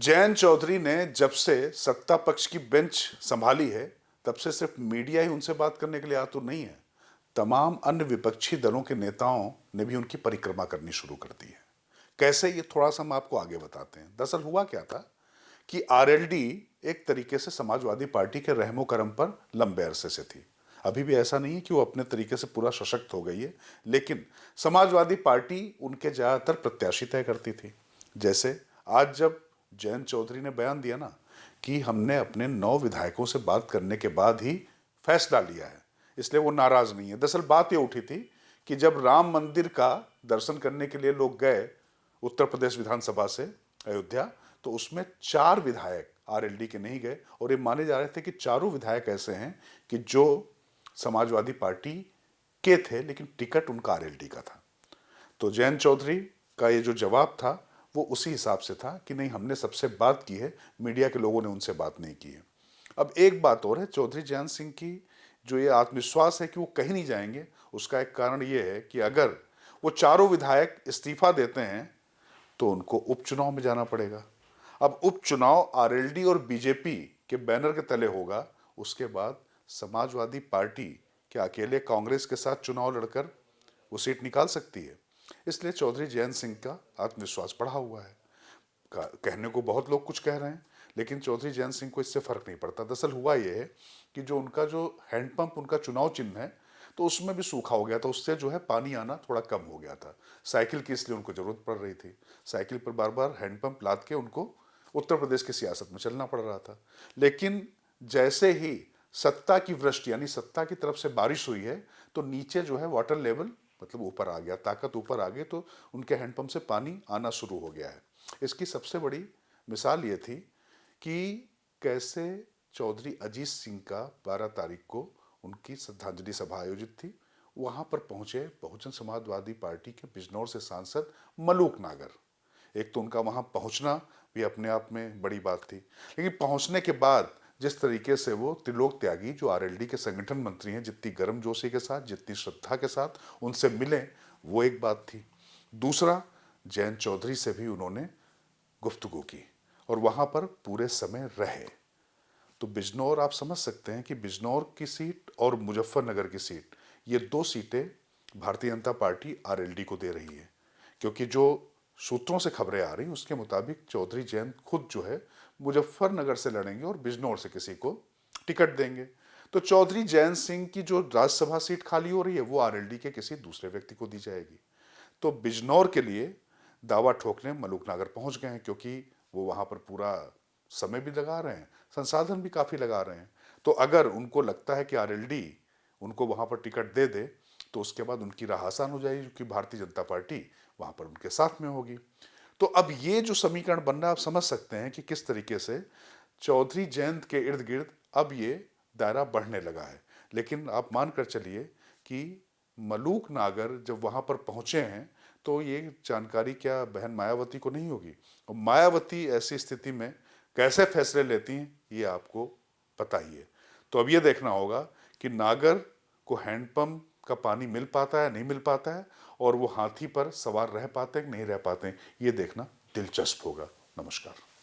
जयंत चौधरी ने जब से सत्ता पक्ष की बेंच संभाली है, तब से सिर्फ मीडिया ही उनसे बात करने के लिए आतुर नहीं है। तमाम अन्य विपक्षी दलों के नेताओं ने भी उनकी परिक्रमा करनी शुरू कर दी है। कैसे, ये थोड़ा सा हम आपको आगे बताते हैं। दरअसल हुआ क्या था कि आरएलडी एक तरीके से समाजवादी पार्टी के रहमो करम पर लंबे अरसे से थी। अभी भी ऐसा नहीं है कि वो अपने तरीके से पूरा सशक्त हो गई है, लेकिन समाजवादी पार्टी उनके ज्यादातर प्रत्याशी तय करती थी। जैसे आज जब जयंत चौधरी ने बयान दिया ना कि हमने अपने 9 विधायकों से बात करने के बाद ही फैसला लिया है, इसलिए वो नाराज नहीं है। दरअसल बात ये उठी थी कि जब राम मंदिर का दर्शन करने के लिए लोग गए उत्तर प्रदेश विधानसभा से अयोध्या, तो उसमें 4 विधायक आरएलडी के नहीं गए, और ये माने जा रहे थे कि चारों विधायक ऐसे हैं कि जो समाजवादी पार्टी के थे, लेकिन टिकट उनका आरएलडी का था। तो जयंत चौधरी का ये जो जवाब था वो उसी हिसाब से था कि नहीं, हमने सबसे बात की है, मीडिया के लोगों ने उनसे बात नहीं की है। अब एक बात और है, चौधरी जयंत सिंह की जो ये आत्मविश्वास है कि वो कहीं नहीं जाएंगे, उसका एक कारण ये है कि अगर वो चारों विधायक इस्तीफा देते हैं तो उनको उपचुनाव में जाना पड़ेगा। अब उपचुनाव आरएलडी और बीजेपी के बैनर के तले होगा। उसके बाद समाजवादी पार्टी क्या अकेले कांग्रेस के साथ चुनाव लड़कर वो सीट निकाल सकती है? इसलिए चौधरी जयंत सिंह का आत्मविश्वास बढ़ा हुआ है। कहने को बहुत लोग कुछ कह रहे हैं, लेकिन चौधरी जयंत सिंह को इससे फर्क नहीं पड़ता। दरअसल हुआ यह है कि जो उनका जो हैंडपंप उनका चुनाव चिन्ह है, तो उसमें भी सूखा हो गया था, उससे जो है पानी आना थोड़ा कम हो गया था। साइकिल की इसलिए उनको जरूरत पड़ रही थी। साइकिल पर बार बार हैंडपंप लाद के उनको उत्तर प्रदेश की सियासत में चलना पड़ रहा था। लेकिन जैसे ही सत्ता की वृष्टि यानी सत्ता की तरफ से बारिश हुई है, तो नीचे जो है वाटर लेवल मतलब ऊपर आ गया, ताकत ऊपर आ गई, तो उनके हैंडपंप से पानी आना शुरू हो गया है। इसकी सबसे बड़ी मिसाल ये थी कि कैसे चौधरी अजीत सिंह का 12 तारीख को उनकी श्रद्धांजलि सभा आयोजित थी। वहां पर पहुंचे बहुजन समाजवादी पार्टी के बिजनौर से सांसद मलूक नागर। एक तो उनका वहां पहुंचना भी अपने आप में बड़ी बात थी, लेकिन पहुंचने के बाद जिस तरीके से वो त्रिलोक त्यागी जो आरएलडी के संगठन मंत्री हैं, जितनी गर्मजोशी के साथ, जितनी श्रद्धा के साथ उनसे मिले, वो एक बात थी। दूसरा, जयंत चौधरी से भी उन्होंने गुफ्तगू की और वहां पर पूरे समय रहे। तो बिजनौर, आप समझ सकते हैं कि बिजनौर की सीट और मुजफ्फरनगर की सीट, ये 2 सीटें भारतीय जनता पार्टी आरएलडी को दे रही है, क्योंकि जो सूत्रों से खबरें आ रही उसके मुताबिक चौधरी जयंत खुद जो है मुजफ्फरनगर से लड़ेंगे और बिजनौर से किसी को टिकट देंगे। तो चौधरी जयंत सिंह की जो राज्यसभा सीट खाली हो रही है वो आरएलडी के किसी दूसरे व्यक्ति को दी जाएगी। तो बिजनौर के लिए दावा ठोकने मलूक नागर पहुंच गए हैं, क्योंकि वो वहां पर पूरा समय भी लगा रहे हैं, संसाधन भी काफी लगा रहे हैं। तो अगर उनको लगता है कि आरएलडी उनको वहां पर टिकट दे दे, तो उसके बाद उनकी राह आसान हो जाएगी, क्योंकि भारतीय जनता पार्टी वहां पर उनके साथ में होगी। तो अब ये जो समीकरण बन रहा है, आप समझ सकते हैं कि किस तरीके से चौधरी जयंत के इर्द गिर्द अब ये दायरा बढ़ने लगा है। लेकिन आप मानकर चलिए कि मलूक नागर जब वहां पर पहुंचे हैं, तो ये जानकारी क्या बहन मायावती को नहीं होगी? और मायावती ऐसी स्थिति में कैसे फैसले लेती हैं, ये आपको पता ही है। तो अब ये देखना होगा कि नागर को हैंडपंप का पानी मिल पाता है, नहीं मिल पाता है, और वो हाथी पर सवार रह पाते हैं कि नहीं रह पाते हैं, ये देखना दिलचस्प होगा। नमस्कार।